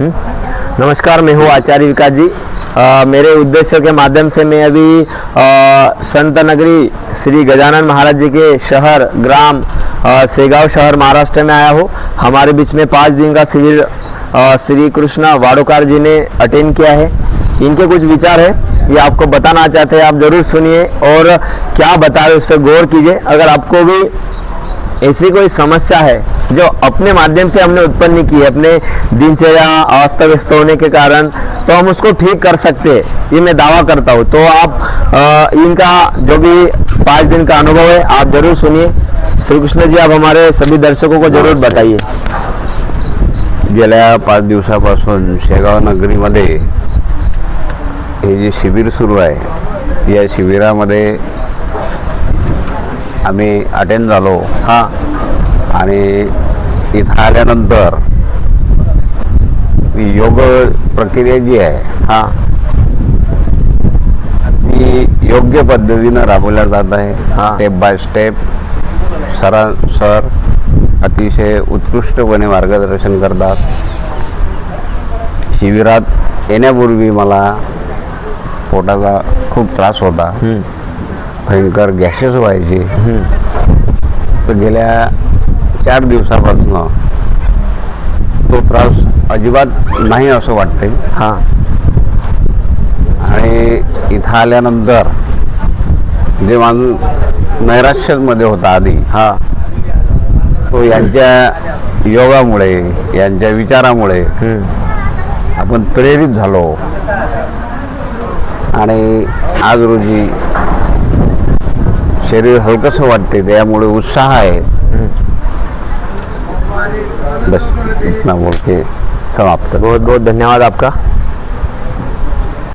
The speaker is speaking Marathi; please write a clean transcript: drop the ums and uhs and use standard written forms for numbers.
नमस्कार, मैं हूँ आचार्य विकास जी। मेरे उद्देश्य के माध्यम से मैं अभी संत नगरी श्री गजानन महाराज जी के शहर ग्राम सेगांव शहर महाराष्ट्र में आया हूँ। हमारे बीच में 5 दिन का शिविर श्री कृष्णा वाडोकार जी ने अटेंड किया है। इनके कुछ विचार है, ये आपको बताना चाहते हैं। आप जरूर सुनिए और क्या बता रहे उस पर गौर कीजिए। अगर आपको भी ऐसी कोई समस्या है जो अपने माध्यम से हमने उत्पन्न की है, अपने दिनचर्या अस्त व्यस्त होने के कारण, तो हम उसको ठीक कर सकते हैं, ये मैं दावा करता हूँ। तो आप इनका जो भी 5 दिन का अनुभव है आप जरूर सुनिए। श्री कृष्ण जी, आप हमारे सभी दर्शकों को जरूर बताइए। गेल्या 5 दिवसापासून शेगाव नगरीमध्ये हे जे शिबिर सुरू आहे, या शिबिरामध्ये आम्ही अटेंड झालो। हां, आणि इथं आल्यानंतर योग प्रक्रिया जी आहे हां, ती योग्य पद्धतीनं राबवल्या जात आहे। हां। स्टेप बाय स्टेप सर अतिशय उत्कृष्टपणे मार्गदर्शन करतात। शिबिरात येण्यापूर्वी मला पोटाचा खूप त्रास होता, भयंकर गॅसेस व्हायचे। तर गेल्या 4 दिवसापासून तो त्रास अजिबात नाही असं वाटतंय। हां, आणि इथं आल्यानंतर जे माणूस नैराश्यामध्ये होता आधी, हां, तो यांच्या योगामुळे, यांच्या विचारामुळे आपण प्रेरित झालो। आणि आज रोजी शरीर हलकंसं वाटते, त्यामुळे उत्साह आहे। बस इतना बोल के समाप्त। बहुत बहुत धन्यवाद आपका।